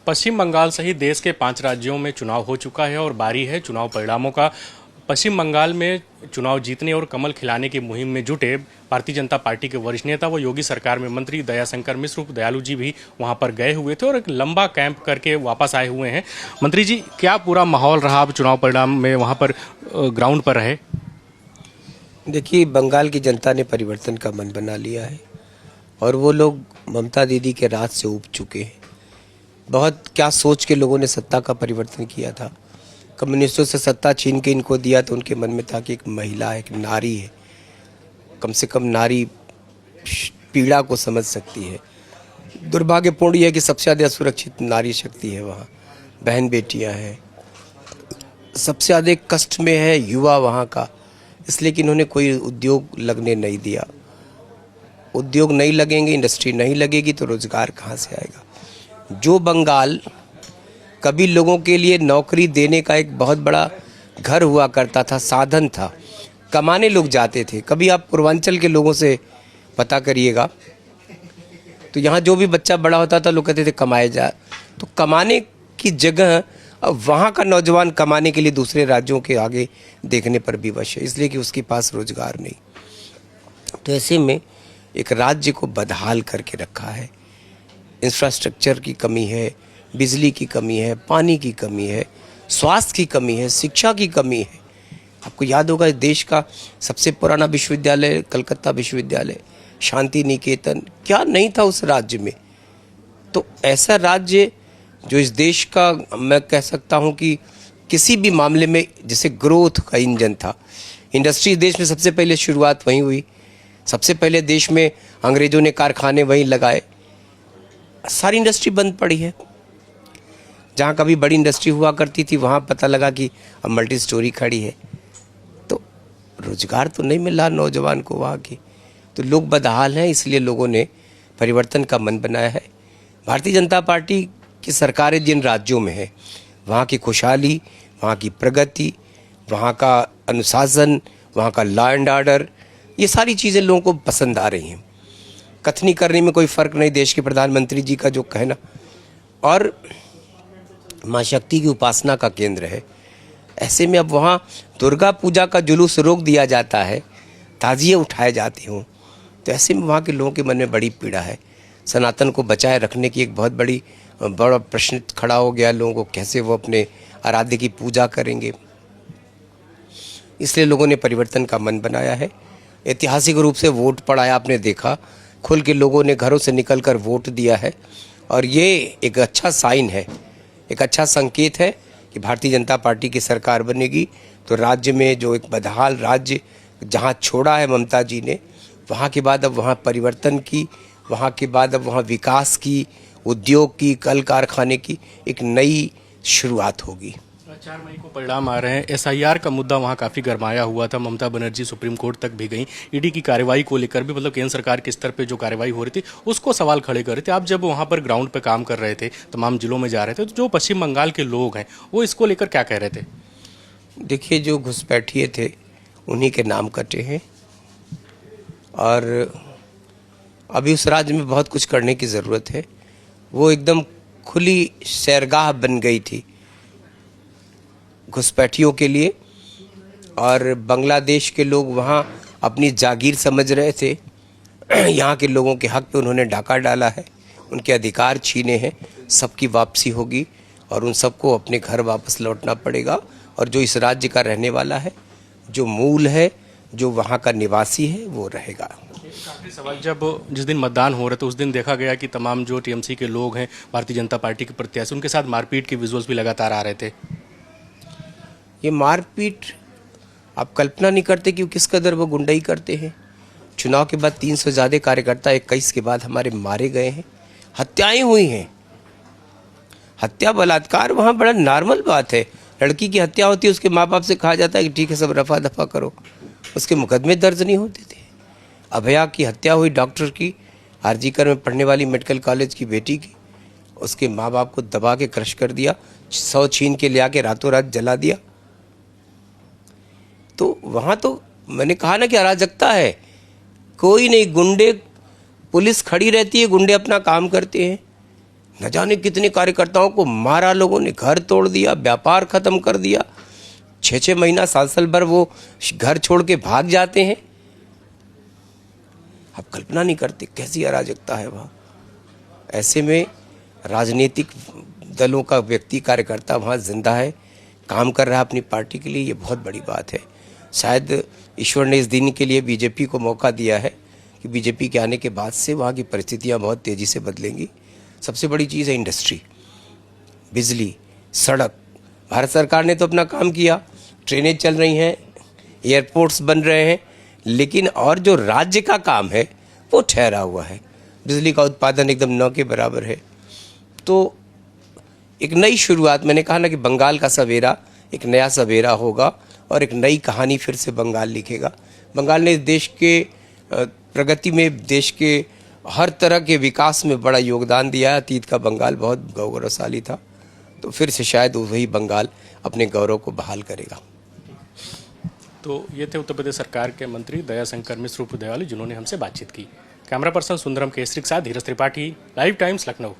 पश्चिम बंगाल सहित देश के 5 राज्यों में चुनाव हो चुका है और बारी है चुनाव परिणामों का। पश्चिम बंगाल में चुनाव जीतने और कमल खिलाने की मुहिम में जुटे भारतीय जनता पार्टी के वरिष्ठ नेता व योगी सरकार में मंत्री दयाशंकर मिश्र उर्फ दयालु जी भी वहां पर गए हुए थे और एक लंबा कैंप करके वापस आए हुए हैं। मंत्री जी, क्या पूरा माहौल रहा अब चुनाव परिणाम में वहां पर ग्राउंड पर रहे? देखिए, बंगाल की जनता ने परिवर्तन का मन बना लिया है और वो लोग ममता दीदी के राज से ऊब चुके हैं। बहुत क्या सोच के लोगों ने सत्ता का परिवर्तन किया था। कम्युनिस्टों से सत्ता छीन के इनको दिया तो उनके मन में था कि एक महिला है, एक नारी है, कम से कम नारी पीड़ा को समझ सकती है। दुर्भाग्यपूर्ण यह है कि सबसे ज़्यादा असुरक्षित नारी शक्ति है वहाँ, बहन बेटियाँ हैं। सबसे ज़्यादा कष्ट में है युवा वहाँ का, इसलिए कि इन्होंने कोई उद्योग लगने नहीं दिया। उद्योग नहीं लगेंगे, इंडस्ट्री नहीं लगेगी तो रोजगार कहाँ से आएगा। जो बंगाल कभी लोगों के लिए नौकरी देने का एक बहुत बड़ा घर हुआ करता था, साधन था, कमाने लोग जाते थे। कभी आप पूर्वांचल के लोगों से पता करिएगा तो यहाँ जो भी बच्चा बड़ा होता था लोग कहते थे कमाए जा, तो कमाने की जगह अब वहाँ का नौजवान कमाने के लिए दूसरे राज्यों के आगे देखने पर विवश है, इसलिए कि उसके पास रोजगार नहीं। तो ऐसे में एक राज्य को बदहाल करके रखा है। इंफ्रास्ट्रक्चर की कमी है, बिजली की कमी है, पानी की कमी है, स्वास्थ्य की कमी है, शिक्षा की कमी है। आपको याद होगा देश का सबसे पुराना विश्वविद्यालय कलकत्ता विश्वविद्यालय, शांति निकेतन, क्या नहीं था उस राज्य में। तो ऐसा राज्य जो इस देश का, मैं कह सकता हूँ कि किसी भी मामले में जैसे ग्रोथ का इंजन था। इंडस्ट्री देश में सबसे पहले शुरुआत वहीं हुई, सबसे पहले देश में अंग्रेजों ने कारखाने वहीं लगाए। सारी इंडस्ट्री बंद पड़ी है। जहाँ कभी बड़ी इंडस्ट्री हुआ करती थी वहाँ पता लगा कि अब मल्टी स्टोरी खड़ी है। तो रोजगार तो नहीं मिल रहा नौजवान को वहाँ की, तो लोग बदहाल हैं। इसलिए लोगों ने परिवर्तन का मन बनाया है। भारतीय जनता पार्टी की सरकारें जिन राज्यों में है वहाँ की खुशहाली, वहाँ की प्रगति, वहाँ का अनुशासन, वहाँ का लॉ एंड ऑर्डर, ये सारी चीज़ें लोगों को पसंद आ रही हैं। कथनी करने में कोई फ़र्क नहीं, देश के प्रधानमंत्री जी का जो कहना। और माँ शक्ति की उपासना का केंद्र है। ऐसे में अब वहाँ दुर्गा पूजा का जुलूस रोक दिया जाता है, ताजिए उठाए जाते हों, तो ऐसे में वहाँ के लोगों के मन में बड़ी पीड़ा है। सनातन को बचाए रखने की एक बहुत बड़ा प्रश्न खड़ा हो गया लोगों को, कैसे वो अपने आराध्य की पूजा करेंगे। इसलिए लोगों ने परिवर्तन का मन बनाया है। ऐतिहासिक रूप से वोट पड़ा, आपने देखा, खुल के लोगों ने घरों से निकलकर वोट दिया है और ये एक अच्छा साइन है, एक अच्छा संकेत है कि भारतीय जनता पार्टी की सरकार बनेगी तो राज्य में जो एक बदहाल राज्य जहां छोड़ा है ममता जी ने, वहां के बाद अब वहां परिवर्तन की, वहां के बाद अब वहां विकास की, उद्योग की, कल कारखाने की एक नई शुरुआत होगी। 4 मई को परिणाम आ रहे हैं। एसआईआर का मुद्दा वहाँ काफ़ी गरमाया हुआ था। ममता बनर्जी सुप्रीम कोर्ट तक भी गई। ईडी की कार्रवाई को लेकर भी, मतलब केंद्र सरकार के स्तर पे जो कार्रवाई हो रही थी उसको सवाल खड़े कर रहे थे। आप जब वहाँ पर ग्राउंड पे काम कर रहे थे, तमाम जिलों में जा रहे थे, तो जो पश्चिम बंगाल के लोग हैं वो इसको लेकर क्या कह रहे थे? देखिए, जो घुसपैठिए थे उन्हीं के नाम कटे हैं और अभी उस राज्य में बहुत कुछ करने की ज़रूरत है। वो एकदम खुली सैरगाह बन गई थी घुसपैठियों के लिए और बांग्लादेश के लोग वहाँ अपनी जागीर समझ रहे थे। यहाँ के लोगों के हक पे उन्होंने डाका डाला है, उनके अधिकार छीने हैं। सबकी वापसी होगी और उन सबको अपने घर वापस लौटना पड़ेगा और जो इस राज्य का रहने वाला है, जो मूल है, जो वहाँ का निवासी है, वो रहेगा। आखिरी सवाल, जब जिस दिन मतदान हो रहा था उस दिन देखा गया कि तमाम जो टीएमसी के लोग हैं, भारतीय जनता पार्टी के प्रत्याशी, उनके साथ मारपीट के विजुअल्स भी लगातार आ रहे थे। ये मारपीट आप कल्पना नहीं करते कि किस कदर वो गुंडाई करते हैं। चुनाव के बाद 300 ज़्यादा कार्यकर्ता 21 के बाद हमारे मारे गए हैं, हत्याएं हुई हैं। हत्या बलात्कार वहाँ बड़ा नॉर्मल बात है। लड़की की हत्या होती है, उसके माँ बाप से कहा जाता है कि ठीक है सब रफा दफा करो, उसके मुकदमे दर्ज नहीं होते थे। अभया की हत्या हुई, डॉक्टर की, आरजीकर में पढ़ने वाली मेडिकल कॉलेज की बेटी की, उसके माँ बाप को दबा के क्रश कर दिया, 100 छीन के ले आके रातों रात जला दिया। तो वहाँ तो मैंने कहा ना कि अराजकता है, कोई नहीं, गुंडे, पुलिस खड़ी रहती है, गुंडे अपना काम करते हैं, न जाने कितने कार्यकर्ताओं को मारा लोगों ने, घर तोड़ दिया, व्यापार खत्म कर दिया। 6-6 महीना, साल भर वो घर छोड़ के भाग जाते हैं। आप कल्पना नहीं करते कैसी अराजकता है वहाँ। ऐसे में राजनीतिक दलों का व्यक्ति, कार्यकर्ता वहाँ जिंदा है, काम कर रहा है अपनी पार्टी के लिए, ये बहुत बड़ी बात है। शायद ईश्वर ने इस दिन के लिए बीजेपी को मौका दिया है कि बीजेपी के आने के बाद से वहाँ की परिस्थितियाँ बहुत तेज़ी से बदलेंगी। सबसे बड़ी चीज़ है इंडस्ट्री, बिजली, सड़क। भारत सरकार ने तो अपना काम किया, ट्रेनें चल रही हैं, एयरपोर्ट्स बन रहे हैं, लेकिन और जो राज्य का काम है वो ठहरा हुआ है। बिजली का उत्पादन एकदम न के बराबर है। तो एक नई शुरुआत, मैंने कहा ना कि बंगाल का सवेरा एक नया सवेरा होगा और एक नई कहानी फिर से बंगाल लिखेगा। बंगाल ने देश के प्रगति में, देश के हर तरह के विकास में बड़ा योगदान दिया है। अतीत का बंगाल बहुत गौरवशाली था, तो फिर से शायद वही बंगाल अपने गौरव को बहाल करेगा। तो ये थे उत्तर प्रदेश सरकार के मंत्री दयाशंकर मिश्र उर्फ दयालु, जिन्होंने हमसे बातचीत की। कैमरा पर्सन सुंदरम केसरी के साथ धीरज त्रिपाठी, लाइव टाइम्स, लखनऊ।